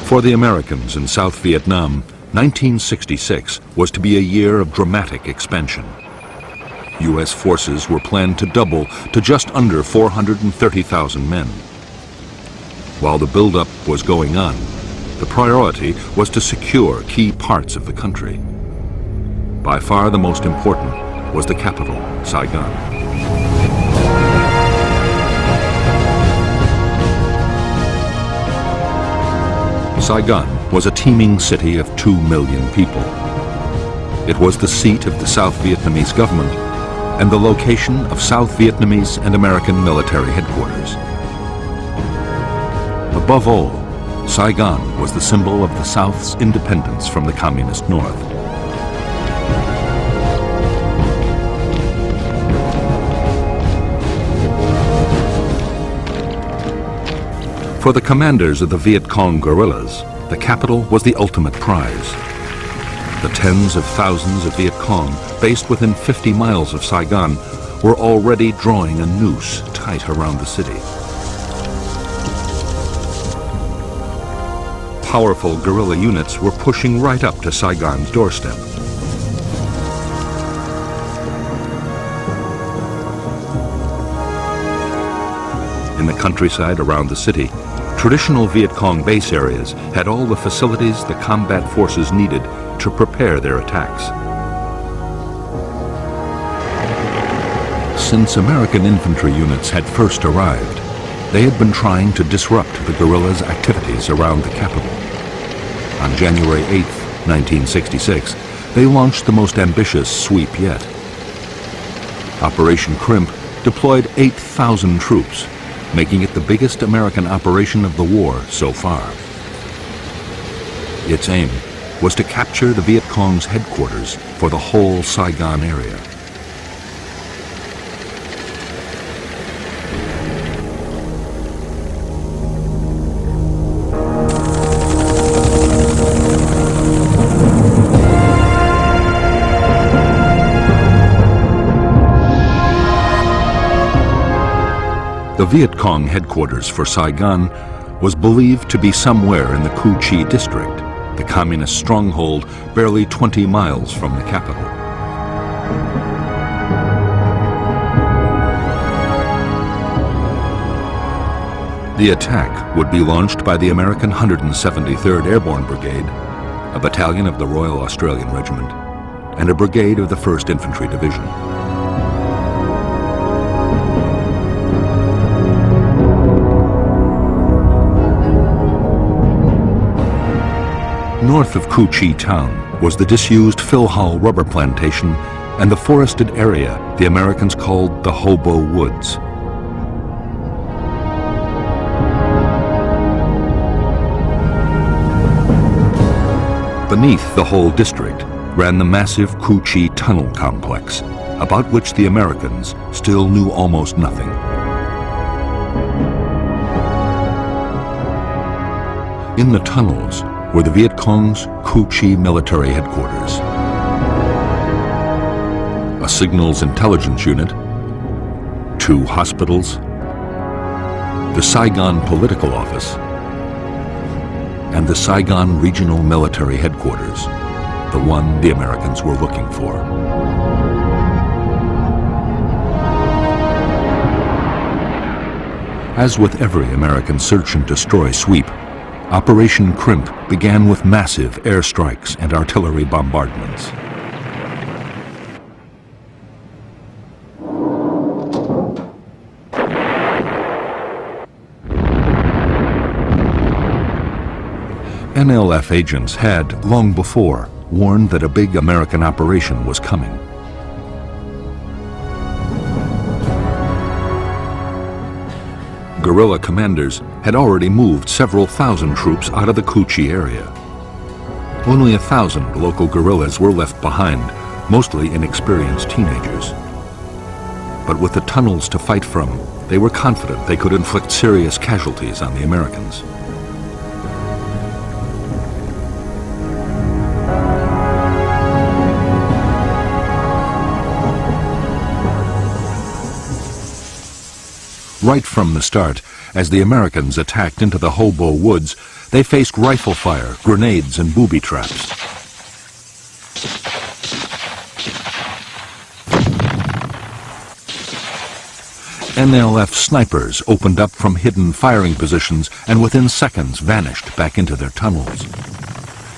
For the Americans in South Vietnam, 1966 was to be a year of dramatic expansion. U.S. forces were planned to double to just under 430,000 men. While the buildup was going on, the priority was to secure key parts of the country. By far the most important was the capital, Saigon. Saigon was a teeming city of 2 million people. It was the seat of the South Vietnamese government and the location of South Vietnamese and American military headquarters. Above all, Saigon was the symbol of the South's independence from the Communist North. For the commanders of the Viet Cong guerrillas, the capital was the ultimate prize. The tens of thousands of Viet Cong based within 50 miles of Saigon were already drawing a noose tight around the city. Powerful guerrilla units were pushing right up to Saigon's doorstep. In the countryside around the city, traditional Viet Cong base areas had all the facilities the combat forces needed to prepare their attacks. Since American infantry units had first arrived, they had been trying to disrupt the guerrillas' activities around the capital. On January 8, 1966, they launched the most ambitious sweep yet. Operation Crimp deployed 8,000 troops, making it the biggest American operation of the war so far. Its aim was to capture the Viet Cong's headquarters for the whole Saigon area. The Viet Cong headquarters for Saigon was believed to be somewhere in the Cu Chi district, the communist stronghold barely 20 miles from the capital. The attack would be launched by the American 173rd Airborne Brigade, a battalion of the Royal Australian Regiment, and a brigade of the 1st Infantry Division. North of Cu Chi town was the disused Philhall rubber plantation and the forested area the Americans called the Hobo Woods. Beneath the whole district ran the massive Cu Chi tunnel complex, about which the Americans still knew almost nothing. In the tunnels were the Viet Cong's Cu Chi military headquarters, a signals intelligence unit, 2 hospitals, the Saigon political office, and the Saigon regional military headquarters, the one the Americans were looking for. As with every American search and destroy sweep, Operation Crimp began with massive airstrikes and artillery bombardments. NLF agents had, long before, warned that a big American operation was coming. Guerrilla commanders had already moved several thousand troops out of the Cu Chi area. Only 1,000 local guerrillas were left behind, mostly inexperienced teenagers. But with the tunnels to fight from, they were confident they could inflict serious casualties on the Americans. Right from the start, as the Americans attacked into the Hobo Woods, They faced rifle fire, grenades, and booby traps. NLF snipers opened up from hidden firing positions and within seconds vanished back into their tunnels.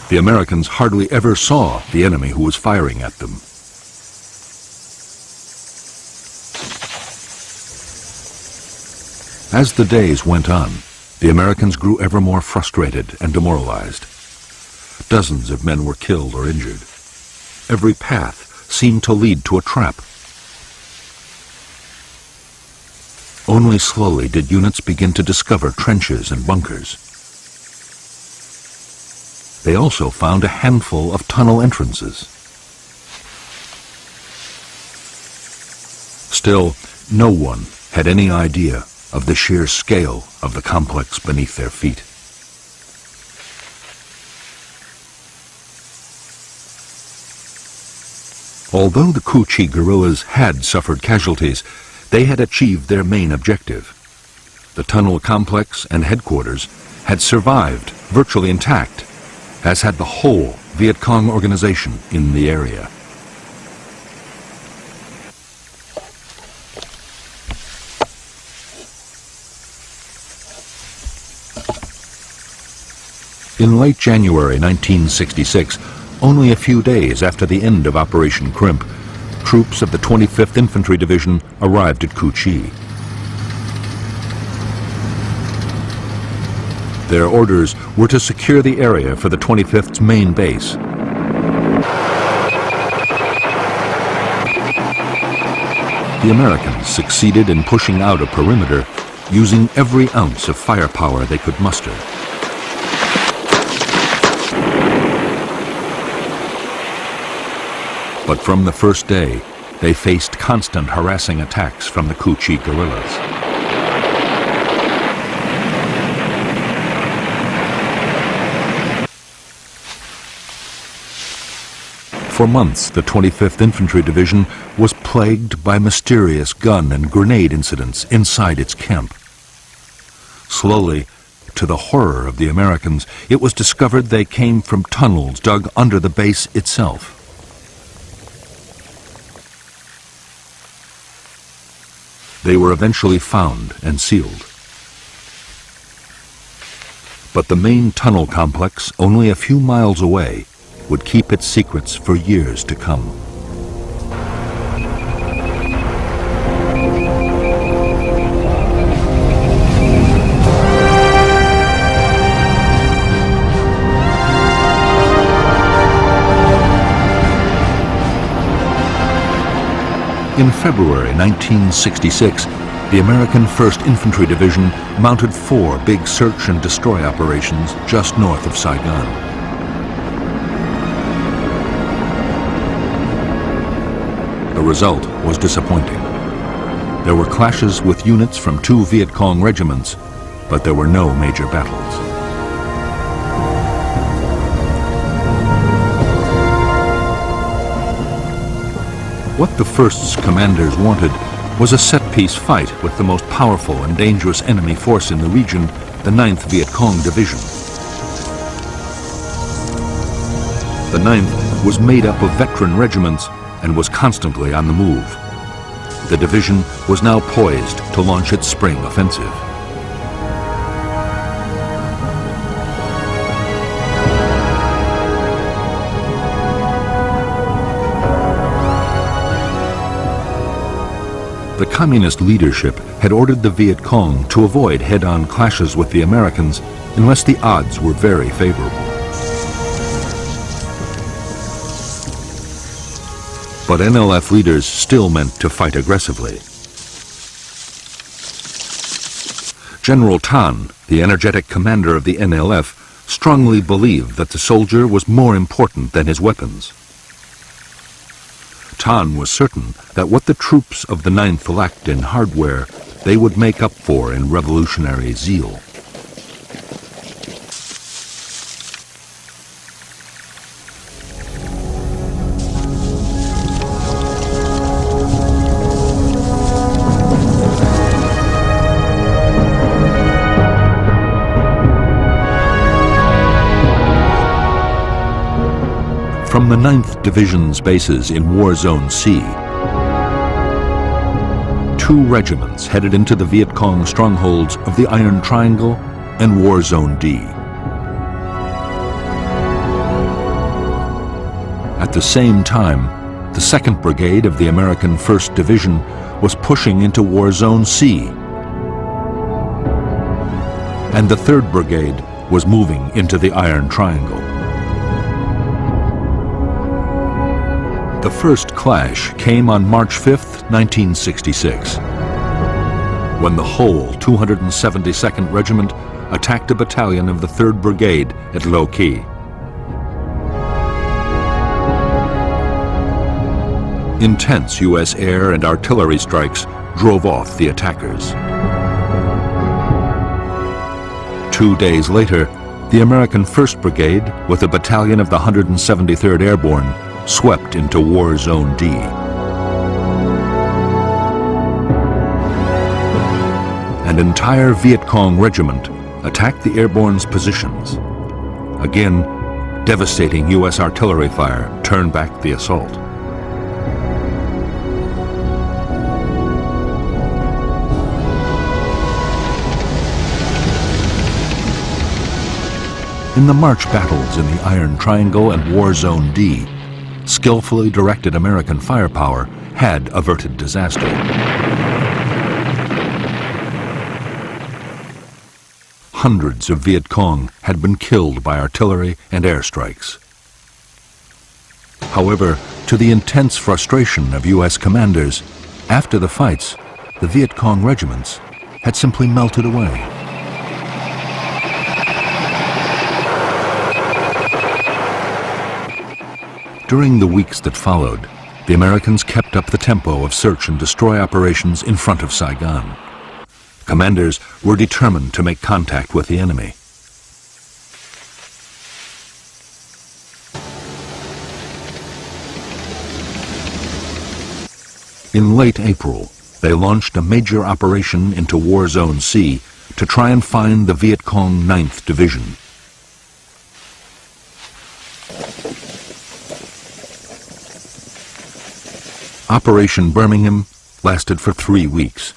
The Americans hardly ever saw the enemy who was firing at them. As the days went on, the Americans grew ever more frustrated and demoralized. Dozens of men were killed or injured. Every path seemed to lead to a trap. Only slowly did units begin to discover trenches and bunkers. They also found a handful of tunnel entrances. Still, no one had any idea of the sheer scale of the complex beneath their feet. Although the Ku Chi guerrillas had suffered casualties, they had achieved their main objective. The tunnel complex and headquarters had survived virtually intact, as had the whole Viet Cong organization in the area. In late January 1966, only a few days after the end of Operation Crimp, troops of the 25th Infantry Division arrived at Cu Chi. Their orders were to secure the area for the 25th's main base. The Americans succeeded in pushing out a perimeter using every ounce of firepower they could muster. But from the first day, they faced constant harassing attacks from the Cu Chi guerrillas. For months, the 25th Infantry Division was plagued by mysterious gun and grenade incidents inside its camp. Slowly, to the horror of the Americans, it was discovered they came from tunnels dug under the base itself. They were eventually found and sealed. But the main tunnel complex, only a few miles away, would keep its secrets for years to come. In February 1966, the American 1st Infantry Division mounted 4 big search and destroy operations just north of Saigon. The result was disappointing. There were clashes with units from 2 Viet Cong regiments, but there were no major battles. What the 1st's commanders wanted was a set-piece fight with the most powerful and dangerous enemy force in the region, the 9th Viet Cong Division. The 9th was made up of veteran regiments and was constantly on the move. The division was now poised to launch its spring offensive. The communist leadership had ordered the Viet Cong to avoid head-on clashes with the Americans unless the odds were very favorable. But NLF leaders still meant to fight aggressively. General Tan, the energetic commander of the NLF, strongly believed that the soldier was more important than his weapons. Tan was certain that what the troops of the 9th lacked in hardware, they would make up for in revolutionary zeal. From the 9th Division's bases in War Zone C, 2 regiments headed into the Viet Cong strongholds of the Iron Triangle and War Zone D. At the same time, the 2nd Brigade of the American 1st Division was pushing into War Zone C, and the 3rd Brigade was moving into the Iron Triangle. The first clash came on March 5, 1966, when the whole 272nd Regiment attacked a battalion of the 3rd Brigade at Lo Qui. Intense U.S. air and artillery strikes drove off the attackers. 2 days later, the American 1st Brigade, with a battalion of the 173rd Airborne, swept into War Zone D. An entire Viet Cong regiment attacked the airborne's positions. Again, devastating U.S. artillery fire turned back the assault. In the March battles in the Iron Triangle and War Zone D, skillfully directed American firepower had averted disaster. Hundreds of Viet Cong had been killed by artillery and airstrikes. However, to the intense frustration of U.S. commanders, after the fights, the Viet Cong regiments had simply melted away. During the weeks that followed, the Americans kept up the tempo of search and destroy operations in front of Saigon. Commanders were determined to make contact with the enemy. In late April, they launched a major operation into War Zone C to try and find the Viet Cong 9th Division. Operation Birmingham lasted for 3 weeks.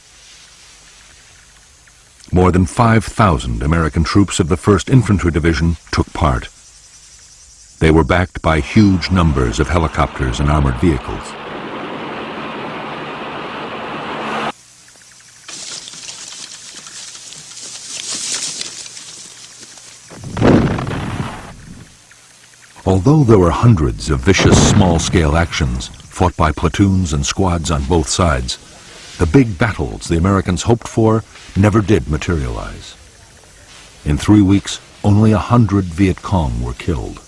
More than 5,000 American troops of the 1st Infantry Division took part. They were backed by huge numbers of helicopters and armored vehicles. Although there were hundreds of vicious small-scale actions fought by platoons and squads on both sides, the big battles the Americans hoped for never did materialize. In 3 weeks, only 100 Viet Cong were killed.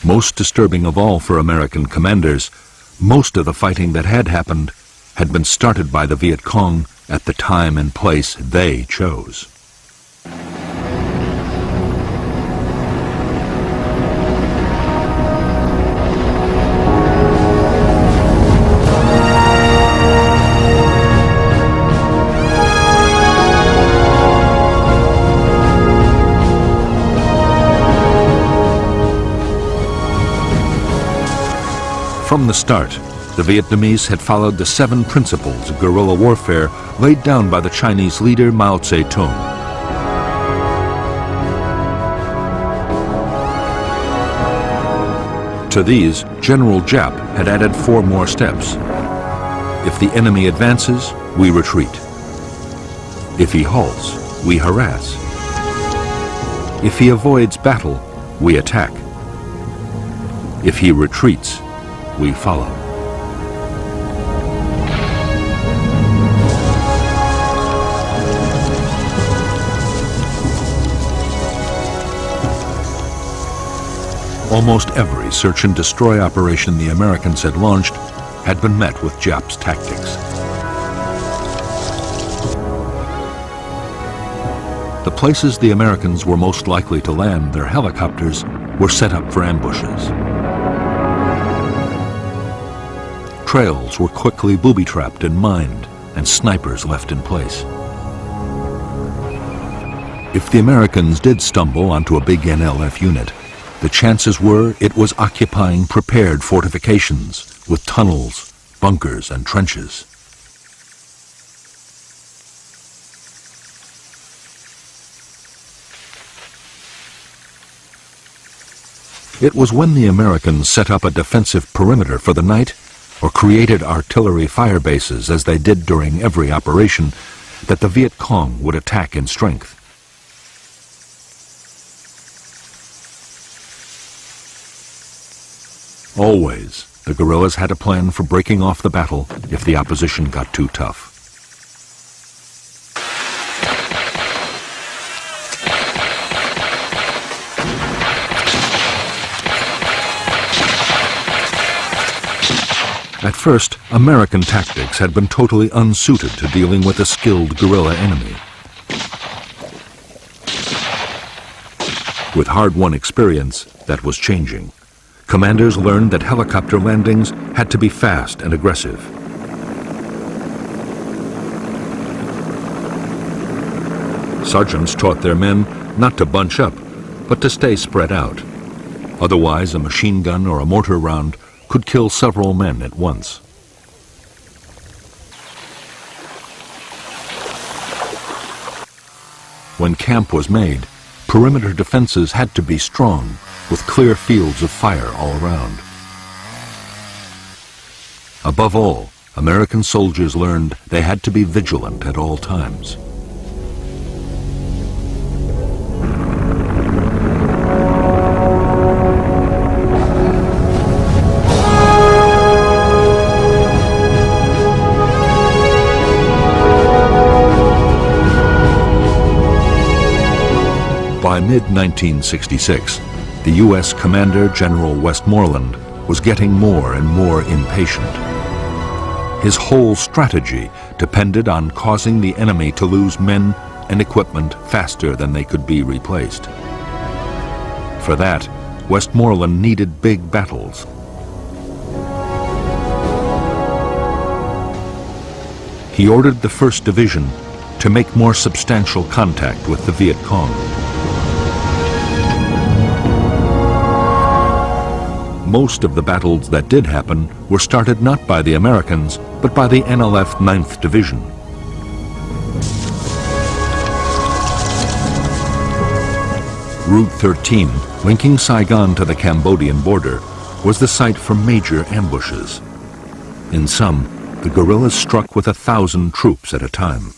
Most disturbing of all for American commanders, most of the fighting that had happened had been started by the Viet Cong at the time and place they chose. From the start, the Vietnamese had followed the 7 principles of guerrilla warfare laid down by the Chinese leader Mao Zedong. To these, General Giap had added 4 more steps. If the enemy advances, we retreat. If he halts, we harass. If he avoids battle, we attack. If he retreats, we follow. Almost every search and destroy operation the Americans had launched had been met with Giap's tactics. The places the Americans were most likely to land their helicopters were set up for ambushes. Trails were quickly booby-trapped and mined, and snipers left in place. If the Americans did stumble onto a big NLF unit, the chances were it was occupying prepared fortifications with tunnels, bunkers, and trenches. It was when the Americans set up a defensive perimeter for the night or created artillery fire bases, as they did during every operation, that the Viet Cong would attack in strength. Always, the guerrillas had a plan for breaking off the battle if the opposition got too tough. At first, American tactics had been totally unsuited to dealing with a skilled guerrilla enemy. With hard-won experience, that was changing. Commanders learned that helicopter landings had to be fast and aggressive. Sergeants taught their men not to bunch up, but to stay spread out. Otherwise, a machine gun or a mortar round could kill several men at once. When camp was made, perimeter defenses had to be strong, with clear fields of fire all around. Above all, American soldiers learned they had to be vigilant at all times. By mid-1966, the U.S. Commander General Westmoreland was getting more and more impatient. His whole strategy depended on causing the enemy to lose men and equipment faster than they could be replaced. For that, Westmoreland needed big battles. He ordered the 1st Division to make more substantial contact with the Viet Cong. Most of the battles that did happen were started not by the Americans, but by the NLF 9th Division. Route 13, linking Saigon to the Cambodian border, was the site for major ambushes. In some, the guerrillas struck with 1,000 troops at a time.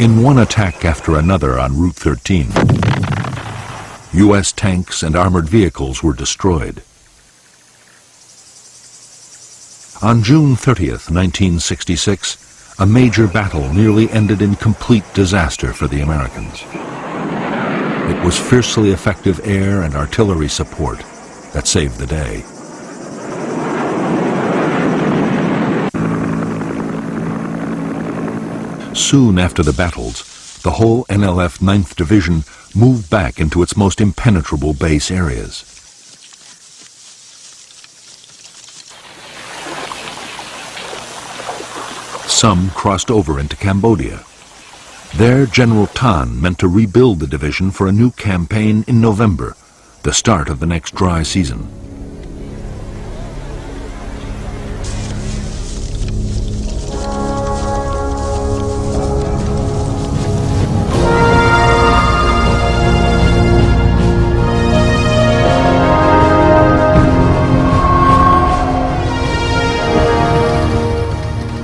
In one attack after another on Route 13, U.S. tanks and armored vehicles were destroyed. On June 30th, 1966, a major battle nearly ended in complete disaster for the Americans. It was fiercely effective air and artillery support that saved the day. Soon after the battles, the whole NLF 9th Division moved back into its most impenetrable base areas. Some crossed over into Cambodia. There, General Tan meant to rebuild the division for a new campaign in November, the start of the next dry season.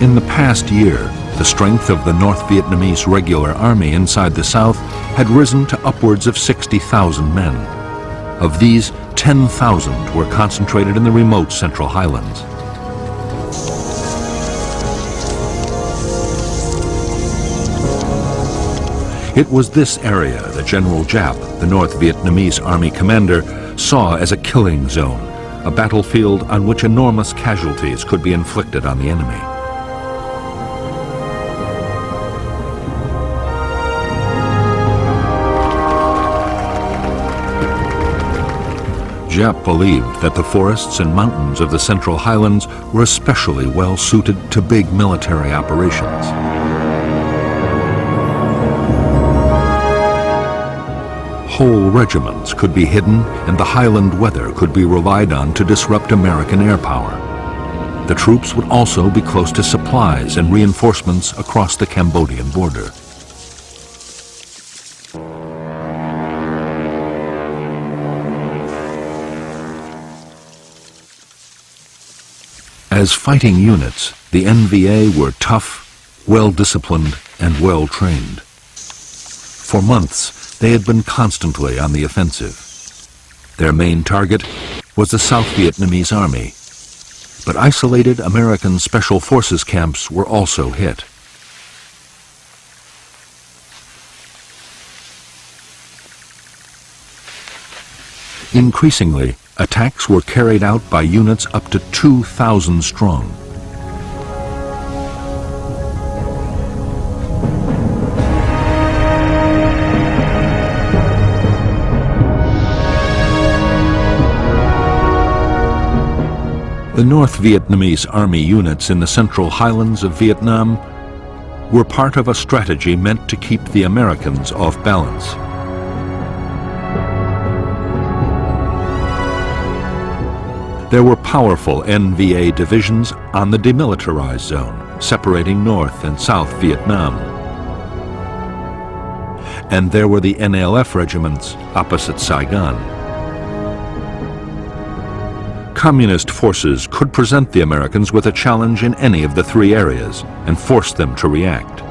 In the past year, the strength of the North Vietnamese regular army inside the South had risen to upwards of 60,000 men. Of these, 10,000 were concentrated in the remote Central Highlands. It was this area that General Giap, the North Vietnamese army commander, saw as a killing zone, a battlefield on which enormous casualties could be inflicted on the enemy. Giap believed that the forests and mountains of the Central Highlands were especially well suited to big military operations. Whole regiments could be hidden, and the highland weather could be relied on to disrupt American air power. The troops would also be close to supplies and reinforcements across the Cambodian border. As fighting units, the NVA were tough, well-disciplined, and well-trained. For months, they had been constantly on the offensive. Their main target was the South Vietnamese Army, but isolated American Special Forces camps were also hit. Increasingly, attacks were carried out by units up to 2,000 strong. The North Vietnamese Army units in the Central Highlands of Vietnam were part of a strategy meant to keep the Americans off balance. There were powerful NVA divisions on the demilitarized zone, separating North and South Vietnam. And there were the NLF regiments opposite Saigon. Communist forces could present the Americans with a challenge in any of the three areas and force them to react.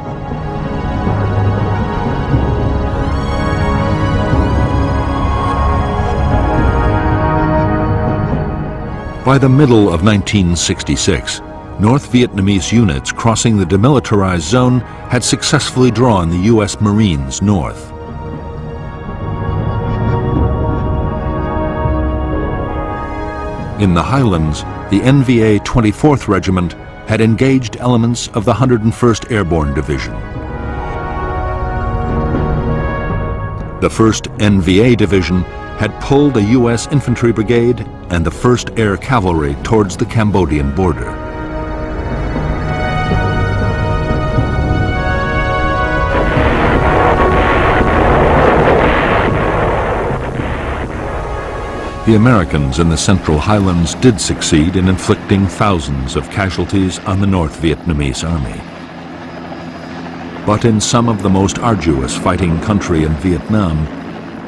By the middle of 1966, North Vietnamese units crossing the demilitarized zone had successfully drawn the U.S. Marines north. In the highlands, the NVA 24th Regiment had engaged elements of the 101st Airborne Division. The 1st NVA Division had pulled a U.S. infantry brigade and the 1st Air Cavalry towards the Cambodian border. The Americans in the Central Highlands did succeed in inflicting thousands of casualties on the North Vietnamese Army. But in some of the most arduous fighting country in Vietnam,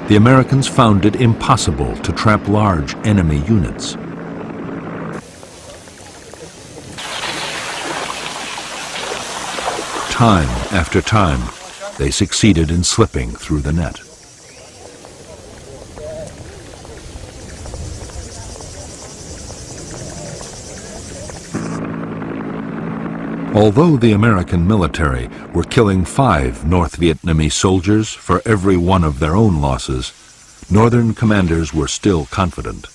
the Americans found it impossible to trap large enemy units. Time after time, they succeeded in slipping through the net. Although the American military were killing 5 North Vietnamese soldiers for every one of their own losses, Northern commanders were still confident.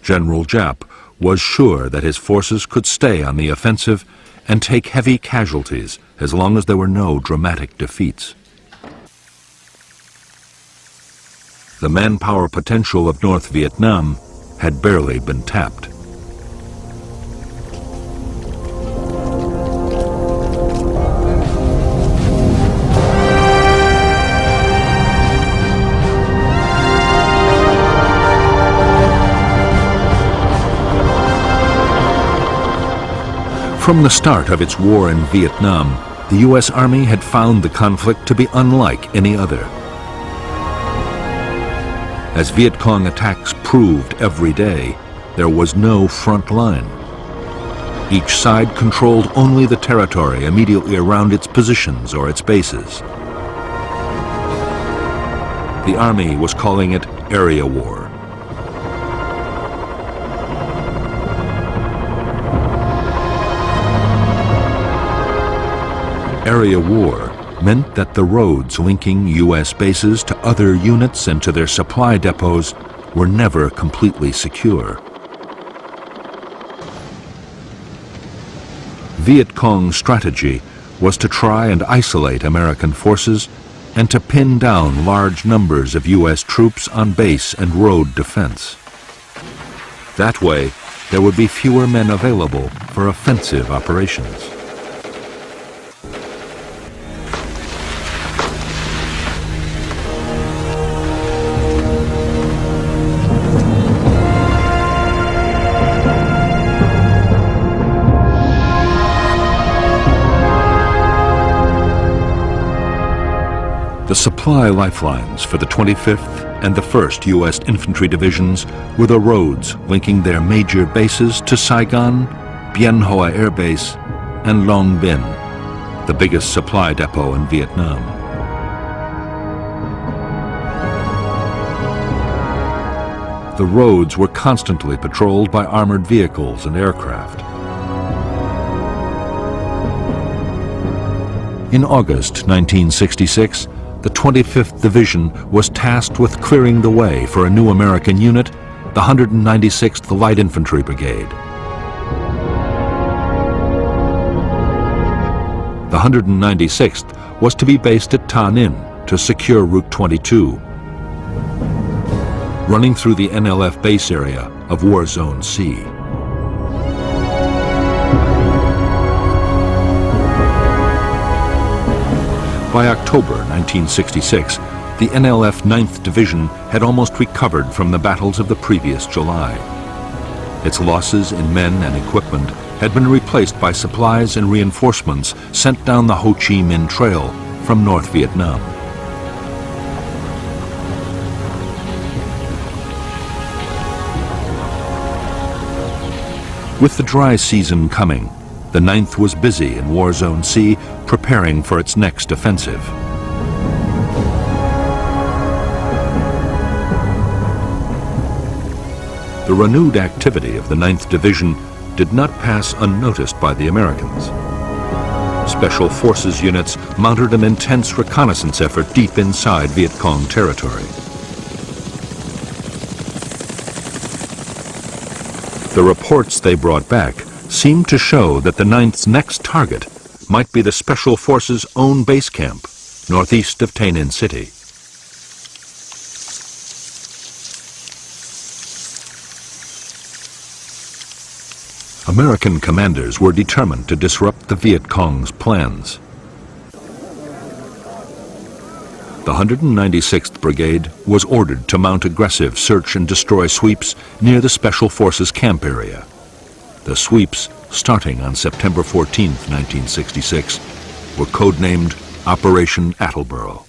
General Giap was sure that his forces could stay on the offensive and take heavy casualties as long as there were no dramatic defeats. The manpower potential of North Vietnam had barely been tapped. From the start of its war in Vietnam, the U.S. Army had found the conflict to be unlike any other. As Viet Cong attacks proved every day, there was no front line. Each side controlled only the territory immediately around its positions or its bases. The Army was calling it area war. Area war meant that the roads linking U.S. bases to other units and to their supply depots were never completely secure. Viet Cong's strategy was to try and isolate American forces and to pin down large numbers of U.S. troops on base and road defense. That way, there would be fewer men available for offensive operations. The supply lifelines for the 25th and the 1st U.S. Infantry Divisions were the roads linking their major bases to Saigon, Bien Hoa Air Base, and Long Binh, the biggest supply depot in Vietnam. The roads were constantly patrolled by armored vehicles and aircraft. In August 1966, the 25th Division was tasked with clearing the way for a new American unit, the 196th Light Infantry Brigade. The 196th was to be based at Ta Ninh to secure Route 22, running through the NLF base area of War Zone C. By October 1966, the NLF 9th Division had almost recovered from the battles of the previous July. Its losses in men and equipment had been replaced by supplies and reinforcements sent down the Ho Chi Minh Trail from North Vietnam. With the dry season coming, the 9th was busy in War Zone C, preparing for its next offensive. The renewed activity of the 9th Division did not pass unnoticed by the Americans. Special Forces units mounted an intense reconnaissance effort deep inside Viet Cong territory. The reports they brought back seemed to show that the 9th's next target might be the Special Forces' own base camp, northeast of Tay Ninh City. American commanders were determined to disrupt the Viet Cong's plans. The 196th Brigade was ordered to mount aggressive search and destroy sweeps near the Special Forces camp area. The sweeps, starting on September 14, 1966, were codenamed Operation Attleboro.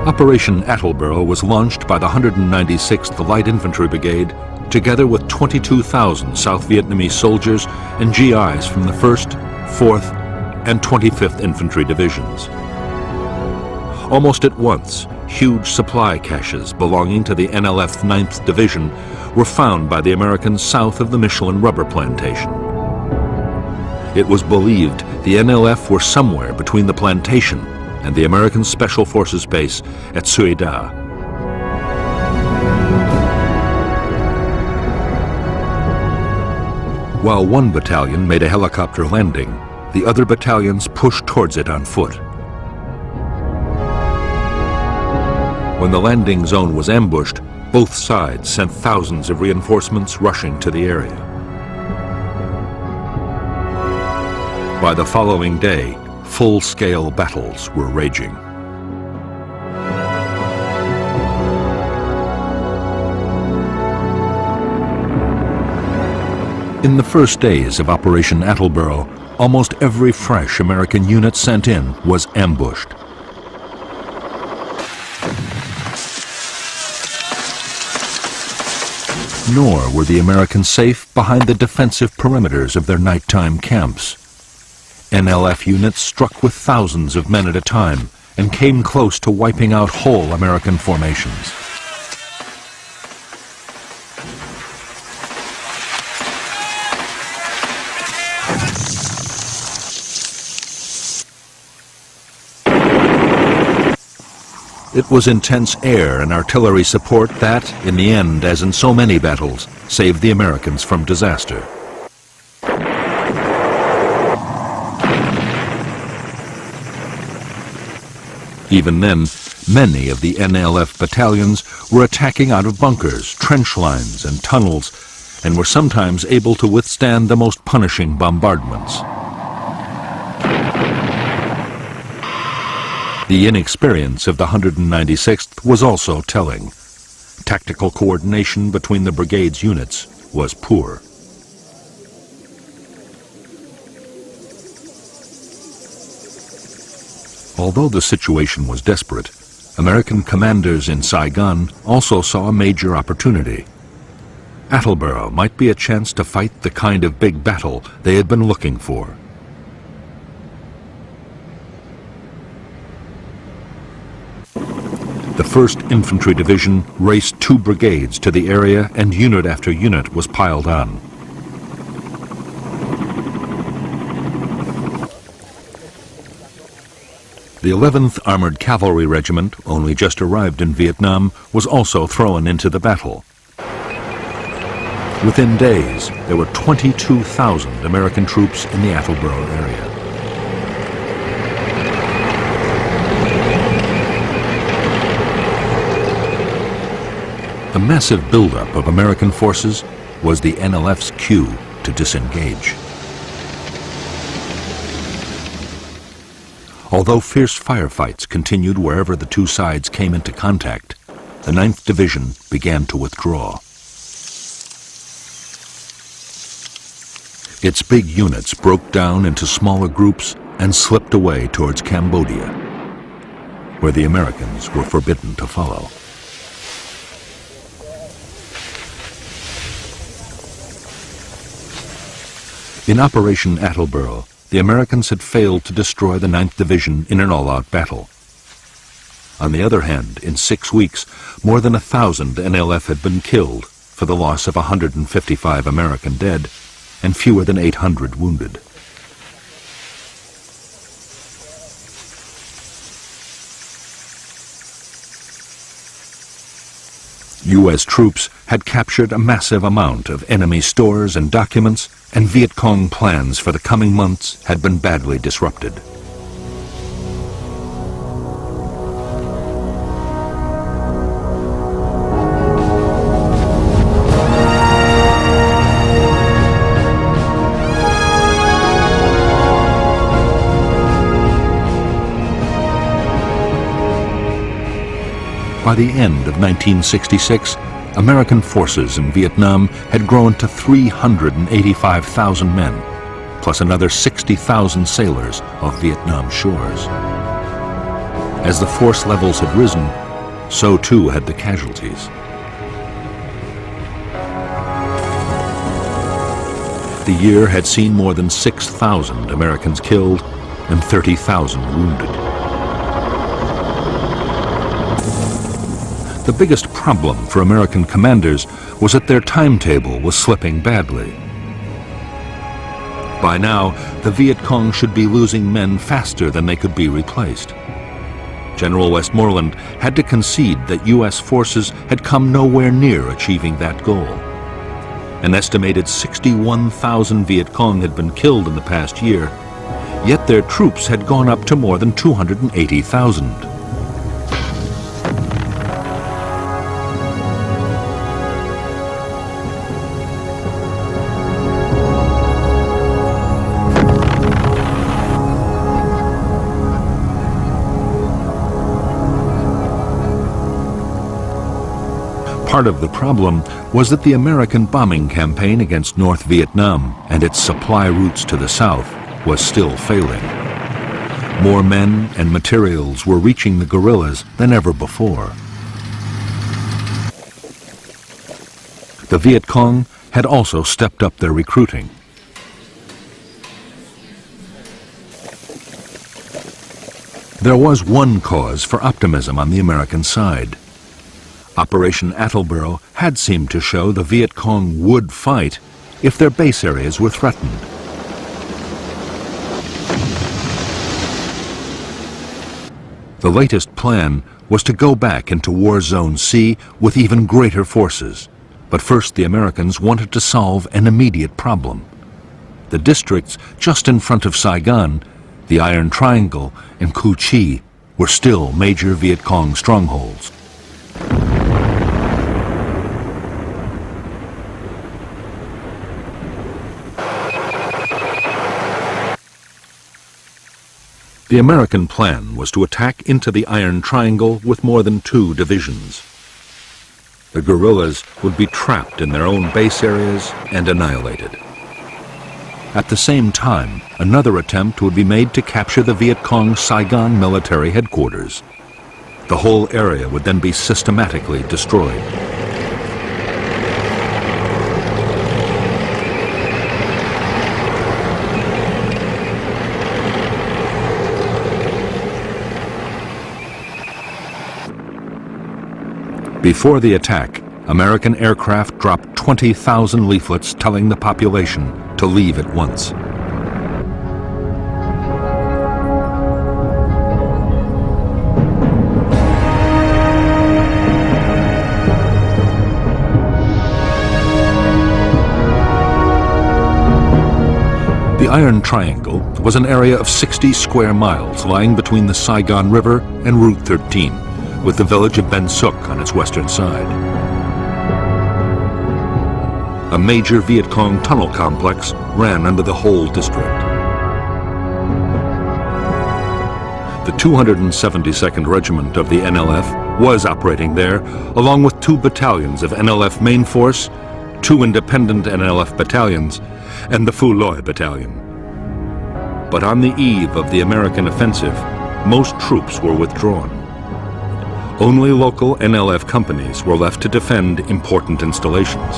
Operation Attleboro was launched by the 196th Light Infantry Brigade together with 22,000 South Vietnamese soldiers and GIs from the 1st, 4th, and 25th Infantry Divisions. Almost at once, huge supply caches belonging to the NLF 9th Division were found by the Americans south of the Michelin rubber plantation. It was believed the NLF were somewhere between the plantation and the American Special Forces base at Suy Da. While one battalion made a helicopter landing, the other battalions pushed towards it on foot. When the landing zone was ambushed, both sides sent thousands of reinforcements rushing to the area. By the following day, full-scale battles were raging. In the first days of Operation Attleboro, almost every fresh American unit sent in was ambushed. Nor were the Americans safe behind the defensive perimeters of their nighttime camps. NLF units struck with thousands of men at a time and came close to wiping out whole American formations. It was intense air and artillery support that, in the end, as in so many battles, saved the Americans from disaster. Even then, many of the NLF battalions were attacking out of bunkers, trench lines, and tunnels, and were sometimes able to withstand the most punishing bombardments. The inexperience of the 196th was also telling. Tactical coordination between the brigade's units was poor. Although the situation was desperate, American commanders in Saigon also saw a major opportunity. Attleboro might be a chance to fight the kind of big battle they had been looking for. The 1st Infantry Division raced 2 brigades to the area, and unit after unit was piled on. The 11th Armored Cavalry Regiment, only just arrived in Vietnam, was also thrown into the battle. Within days, there were 22,000 American troops in the Attleboro area. The massive buildup of American forces was the NLF's cue to disengage. Although fierce firefights continued wherever the two sides came into contact, the 9th Division began to withdraw. Its big units broke down into smaller groups and slipped away towards Cambodia, where the Americans were forbidden to follow. In Operation Attleboro, the Americans had failed to destroy the 9th Division in an all-out battle. On the other hand, in 6 weeks, more than 1,000 NLF had been killed, for the loss of 155 American dead and fewer than 800 wounded. U.S. troops had captured a massive amount of enemy stores and documents, and Viet Cong plans for the coming months had been badly disrupted. By the end of 1966, American forces in Vietnam had grown to 385,000 men, plus another 60,000 sailors off Vietnam shores. As the force levels had risen, so too had the casualties. The year had seen more than 6,000 Americans killed and 30,000 wounded. The biggest problem for American commanders was that their timetable was slipping badly. By now, the Viet Cong should be losing men faster than they could be replaced. General Westmoreland had to concede that U.S. forces had come nowhere near achieving that goal. An estimated 61,000 Viet Cong had been killed in the past year, yet their troops had gone up to more than 280,000. Part of the problem was that the American bombing campaign against North Vietnam and its supply routes to the south was still failing. More men and materials were reaching the guerrillas than ever before. The Viet Cong had also stepped up their recruiting. There was one cause for optimism on the American side. Operation Attleboro had seemed to show the Viet Cong would fight if their base areas were threatened. The latest plan was to go back into War Zone C with even greater forces. But first the Americans wanted to solve an immediate problem. The districts just in front of Saigon, the Iron Triangle and Cu Chi, were still major Viet Cong strongholds. The American plan was to attack into the Iron Triangle with more than 2 divisions. The guerrillas would be trapped in their own base areas and annihilated. At the same time, another attempt would be made to capture the Viet Cong Saigon military headquarters. The whole area would then be systematically destroyed. Before the attack, American aircraft dropped 20,000 leaflets telling the population to leave at once. The Iron Triangle was an area of 60 square miles lying between the Saigon River and Route 13. With the village of Ben Suc on its western side. A major Viet Cong tunnel complex ran under the whole district. The 272nd Regiment of the NLF was operating there, along with 2 battalions of NLF Main Force, 2 independent NLF battalions, and the Phu Loi Battalion. But on the eve of the American offensive, most troops were withdrawn. Only local NLF companies were left to defend important installations.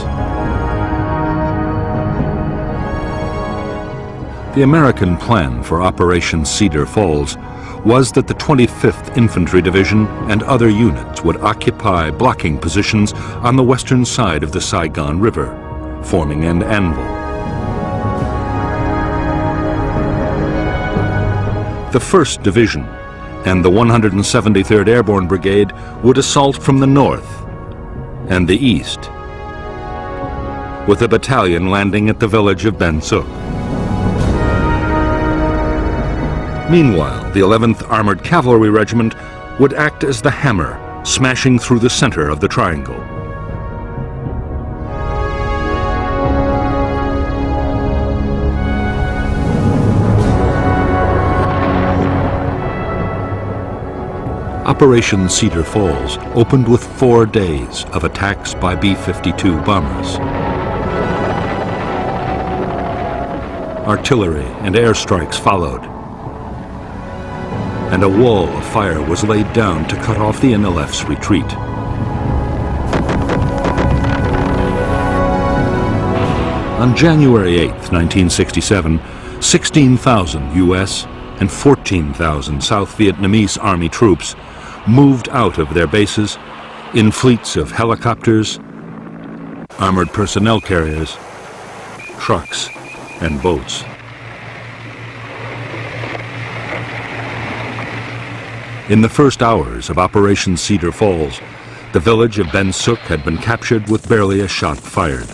The American plan for Operation Cedar Falls was that the 25th Infantry Division and other units would occupy blocking positions on the western side of the Saigon River, forming an anvil. The 1st Division and the 173rd Airborne Brigade would assault from the north and the east, with a battalion landing at the village of Ben Suc. Meanwhile, the 11th Armored Cavalry Regiment would act as the hammer, smashing through the center of the triangle. Operation Cedar Falls opened with 4 days of attacks by B-52 bombers. Artillery and airstrikes followed, and a wall of fire was laid down to cut off the NLF's retreat. On January 8, 1967, 16,000 U.S. and 14,000 South Vietnamese Army troops moved out of their bases in fleets of helicopters, armored personnel carriers, trucks, and boats. In the first hours of Operation Cedar Falls, the village of Ben Suc had been captured with barely a shot fired.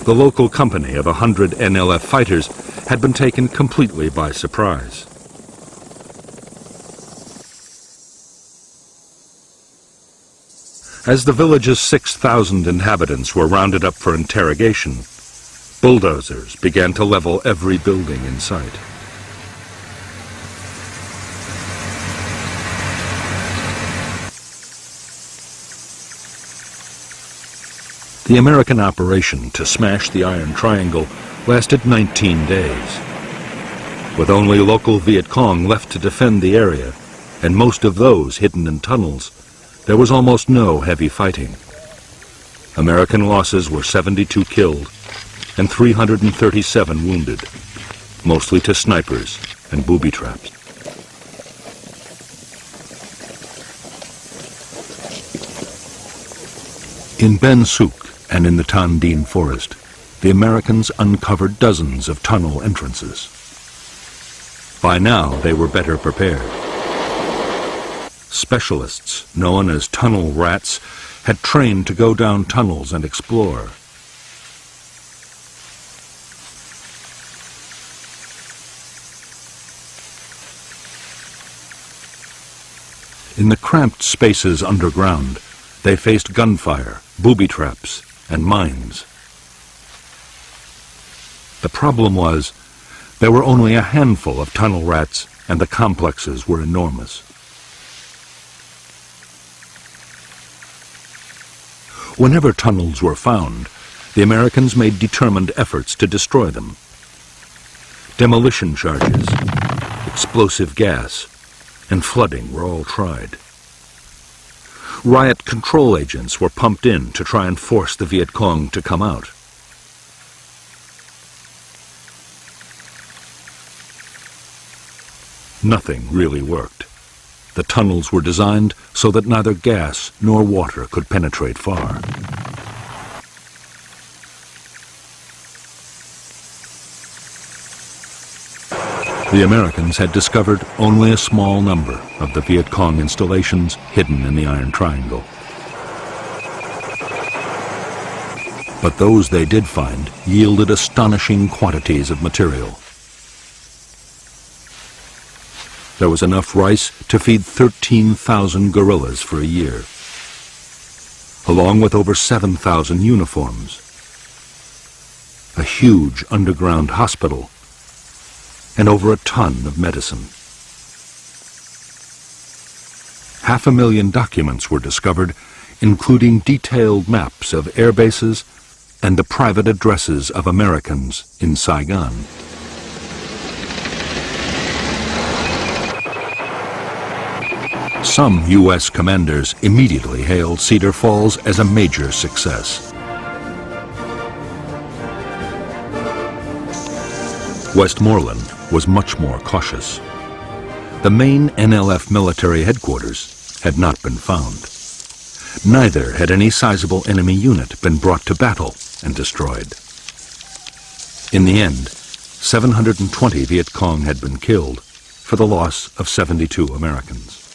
The local company of 100 NLF fighters had been taken completely by surprise. As the village's 6,000 inhabitants were rounded up for interrogation, bulldozers began to level every building in sight. The American operation to smash the Iron Triangle lasted 19 days. With only local Viet Cong left to defend the area, and most of those hidden in tunnels, there was almost no heavy fighting. American losses were 72 killed and 337 wounded, mostly to snipers and booby traps. In Ben Suc and in the Tan Dien forest, the Americans uncovered dozens of tunnel entrances. By now, they were better prepared. Specialists, known as tunnel rats, had trained to go down tunnels and explore. In the cramped spaces underground, they faced gunfire, booby traps, and mines. The problem was, there were only a handful of tunnel rats, and the complexes were enormous. Whenever tunnels were found, the Americans made determined efforts to destroy them. Demolition charges, explosive gas, and flooding were all tried. Riot control agents were pumped in to try and force the Viet Cong to come out. Nothing really worked. The tunnels were designed so that neither gas nor water could penetrate far. The Americans had discovered only a small number of the Viet Cong installations hidden in the Iron Triangle. But those they did find yielded astonishing quantities of material. There was enough rice to feed 13,000 guerrillas for a year, along with over 7,000 uniforms, a huge underground hospital, and over a ton of medicine. 500,000 documents were discovered, including detailed maps of air bases and the private addresses of Americans in Saigon. Some U.S. commanders immediately hailed Cedar Falls as a major success. Westmoreland was much more cautious. The main NLF military headquarters had not been found. Neither had any sizable enemy unit been brought to battle and destroyed. In the end, 720 Viet Cong had been killed for the loss of 72 Americans.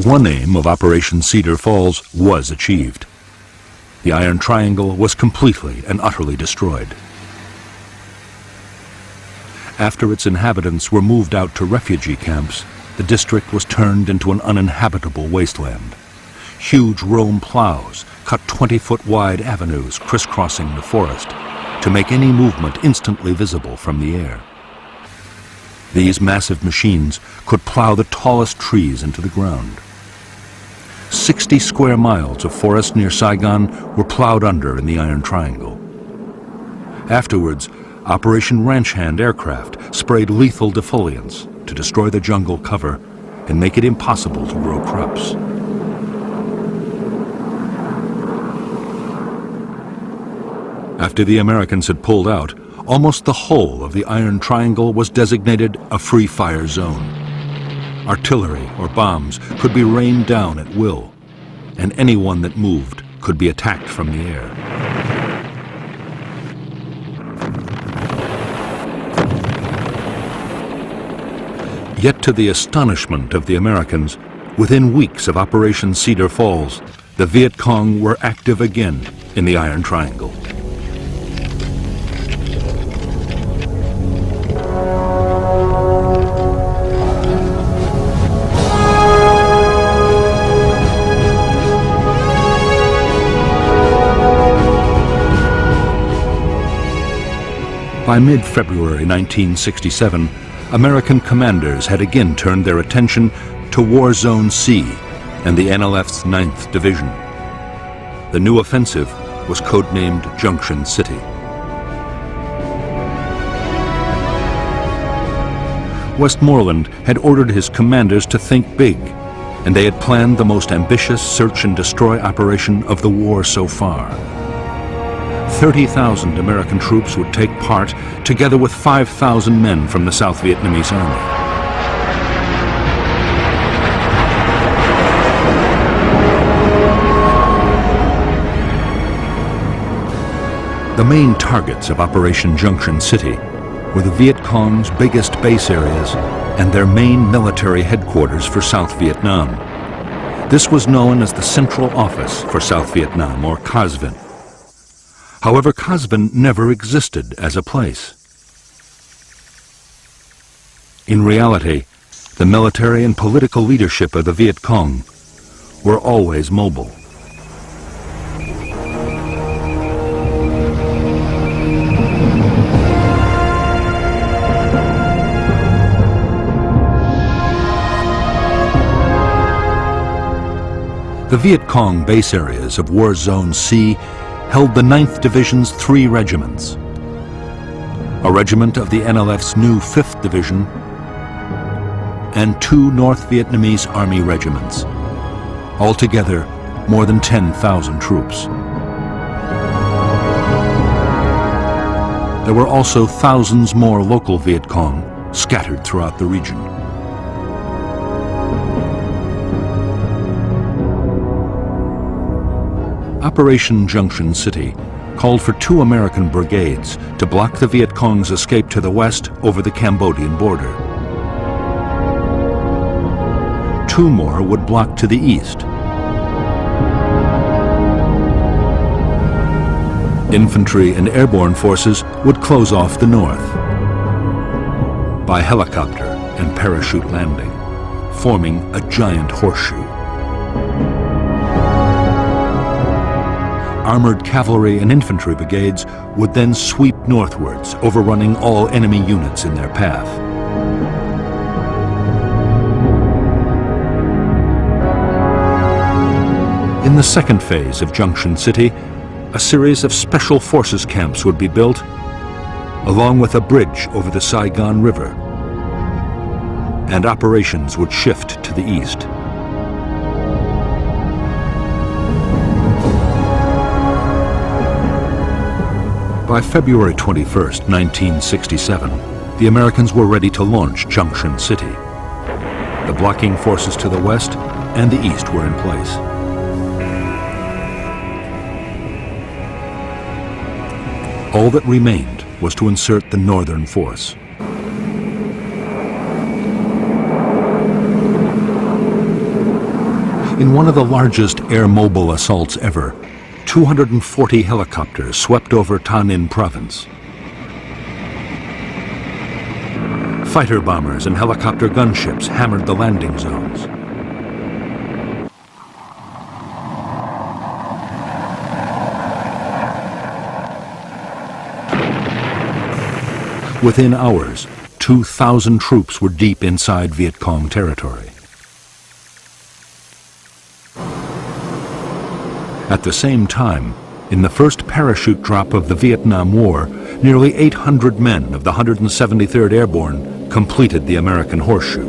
One aim of Operation Cedar Falls was achieved. The Iron Triangle was completely and utterly destroyed. After its inhabitants were moved out to refugee camps, the district was turned into an uninhabitable wasteland. Huge Rome plows cut 20-foot wide avenues crisscrossing the forest to make any movement instantly visible from the air. These massive machines could plow the tallest trees into the ground. 60 square miles of forest near Saigon were plowed under in the Iron Triangle. Afterwards, Operation Ranch Hand aircraft sprayed lethal defoliants to destroy the jungle cover and make it impossible to grow crops. After the Americans had pulled out, almost the whole of the Iron Triangle was designated a free fire zone. Artillery or bombs could be rained down at will, and anyone that moved could be attacked from the air. Yet to the astonishment of the Americans, within weeks of Operation Cedar Falls, the Viet Cong were active again in the Iron Triangle. By mid-February 1967, American commanders had again turned their attention to War Zone C and the NLF's 9th Division. The new offensive was codenamed Junction City. Westmoreland had ordered his commanders to think big, and they had planned the most ambitious search and destroy operation of the war so far. 30,000 American troops would take part, together with 5,000 men from the South Vietnamese Army. The main targets of Operation Junction City were the Viet Cong's biggest base areas and their main military headquarters for South Vietnam. This was known as the Central Office for South Vietnam, or Cas Vinh. However, Cas Vinh never existed as a place. In reality, the military and political leadership of the Viet Cong were always mobile. The Viet Cong base areas of War Zone C held the 9th Division's 3 regiments, a regiment of the NLF's new 5th Division, and 2 North Vietnamese Army regiments. Altogether, more than 10,000 troops. There were also thousands more local Viet Cong scattered throughout the region. Operation Junction City called for 2 American brigades to block the Viet Cong's escape to the west over the Cambodian border. 2 more would block to the east. Infantry and airborne forces would close off the north by helicopter and parachute landing, forming a giant horseshoe. Armored cavalry and infantry brigades would then sweep northwards, overrunning all enemy units in their path. In the second phase of Junction City, a series of special forces camps would be built, along with a bridge over the Saigon River, and operations would shift to the east. By February 21st, 1967, the Americans were ready to launch Junction City. The blocking forces to the west and the east were in place. All that remained was to insert the northern force. In one of the largest air-mobile assaults ever, 240 helicopters swept over Thanh Ninh province. Fighter bombers and helicopter gunships hammered the landing zones. Within hours, 2,000 troops were deep inside Viet Cong territory. At the same time, in the first parachute drop of the Vietnam War, nearly 800 men of the 173rd Airborne completed the American Horseshoe.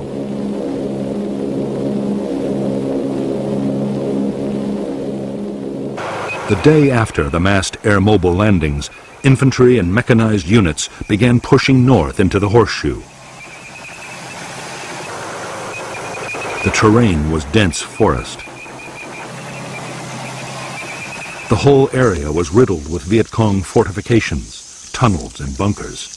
The day after the massed air-mobile landings, infantry and mechanized units began pushing north into the Horseshoe. The terrain was dense forest. The whole area was riddled with Viet Cong fortifications, tunnels, and bunkers.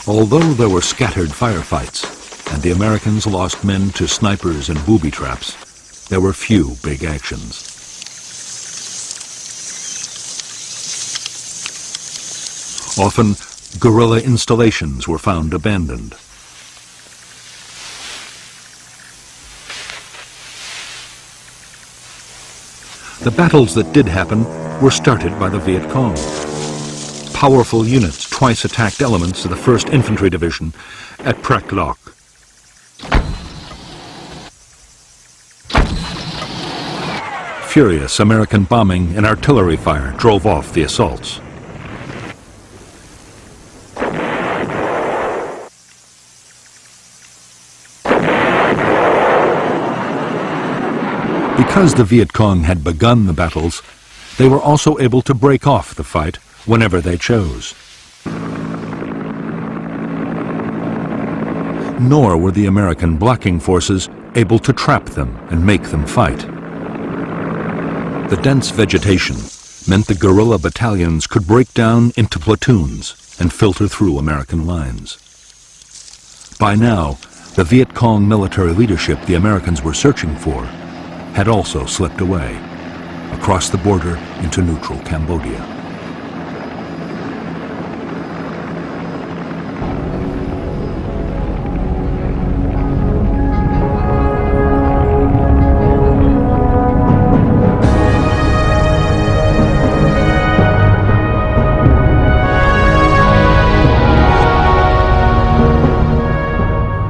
Although there were scattered firefights, and the Americans lost men to snipers and booby traps, there were few big actions. Often, guerrilla installations were found abandoned. The battles that did happen were started by the Viet Cong. Powerful units twice attacked elements of the 1st Infantry Division at Prek Lok. Furious American bombing and artillery fire drove off the assaults. Because the Viet Cong had begun the battles, they were also able to break off the fight whenever they chose. Nor were the American blocking forces able to trap them and make them fight. The dense vegetation meant the guerrilla battalions could break down into platoons and filter through American lines. By now, the Viet Cong military leadership the Americans were searching for had also slipped away, across the border into neutral Cambodia.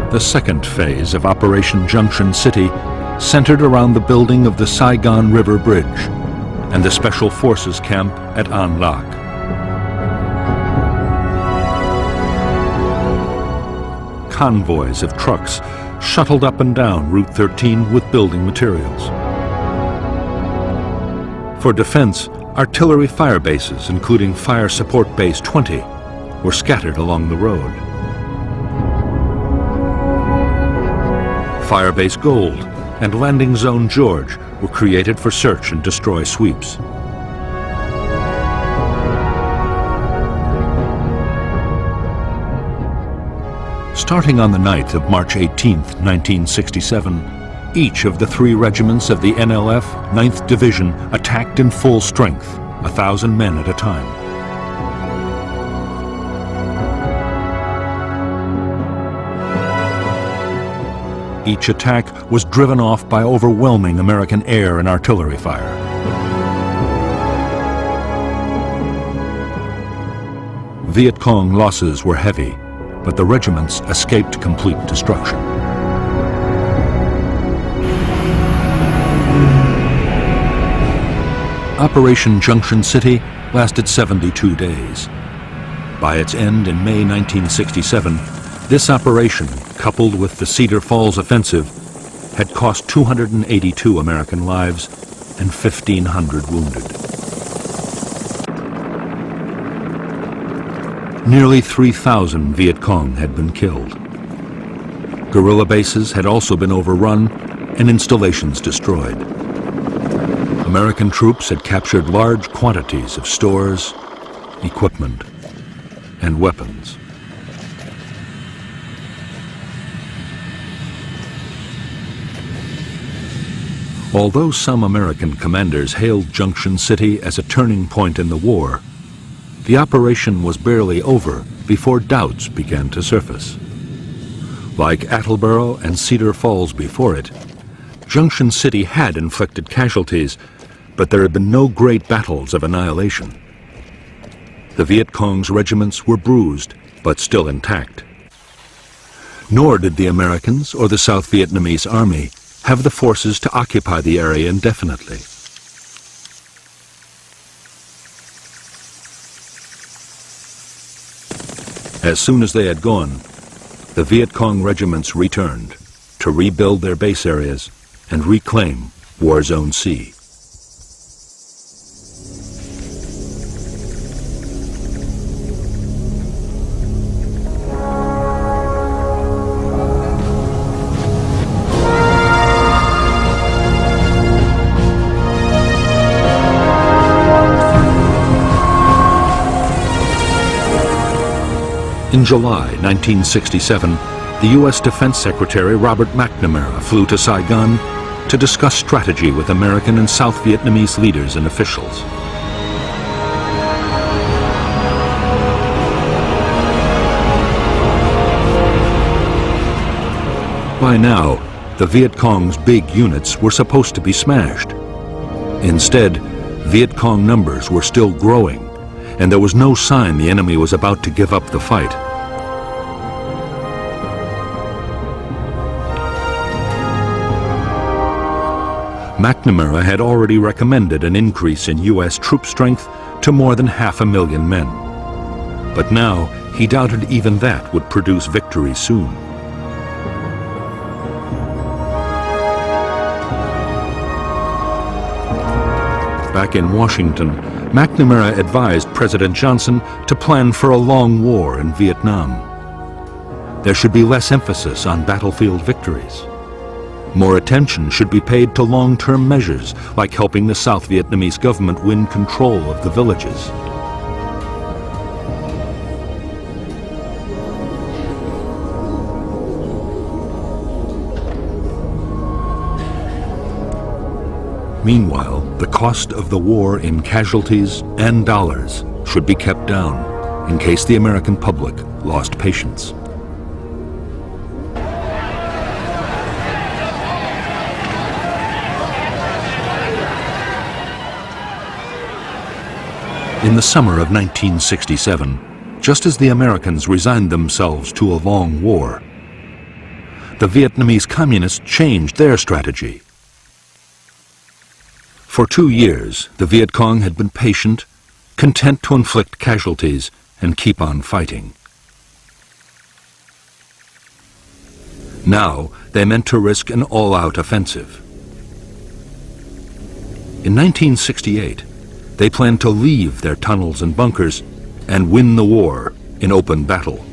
The second phase of Operation Junction City centered around the building of the Saigon River Bridge and the Special Forces camp at An Lac. Convoys of trucks shuttled up and down Route 13 with building materials. For defense, artillery fire bases, including Fire Support Base 20, were scattered along the road. Firebase Gold and Landing Zone George were created for search and destroy sweeps. Starting on the night of March 18, 1967, each of the 3 regiments of the NLF 9th Division attacked in full strength, 1,000 men at a time. Each attack was driven off by overwhelming American air and artillery fire. Viet Cong losses were heavy, but the regiments escaped complete destruction. Operation Junction City lasted 72 days. By its end in May 1967, this operation, coupled with the Cedar Falls offensive, had cost 282 American lives and 1,500 wounded. Nearly 3,000 Viet Cong had been killed. Guerrilla bases had also been overrun and installations destroyed. American troops had captured large quantities of stores, equipment, and weapons. Although some American commanders hailed Junction City as a turning point in the war, the operation was barely over before doubts began to surface. Like Attleboro and Cedar Falls before it, Junction City had inflicted casualties, but there had been no great battles of annihilation. The Viet Cong's regiments were bruised, but still intact. Nor did the Americans or the South Vietnamese Army have the forces to occupy the area indefinitely. As soon as they had gone, the Viet Cong regiments returned to rebuild their base areas and reclaim War Zone C. In July 1967, the U.S. Defense Secretary Robert McNamara flew to Saigon to discuss strategy with American and South Vietnamese leaders and officials. By now, the Viet Cong's big units were supposed to be smashed. Instead, Viet Cong numbers were still growing, and there was no sign the enemy was about to give up the fight. McNamara had already recommended an increase in U.S. troop strength to more than 500,000 men. But now, he doubted even that would produce victory soon. Back in Washington, McNamara advised President Johnson to plan for a long war in Vietnam. There should be less emphasis on battlefield victories. More attention should be paid to long-term measures, like helping the South Vietnamese government win control of the villages. Meanwhile, the cost of the war in casualties and dollars should be kept down in case the American public lost patience. In the summer of 1967, just as the Americans resigned themselves to a long war, the Vietnamese communists changed their strategy. For 2 years, the Viet Cong had been patient, content to inflict casualties and keep on fighting. Now, they meant to risk an all-out offensive. In 1968, they planned to leave their tunnels and bunkers and win the war in open battle.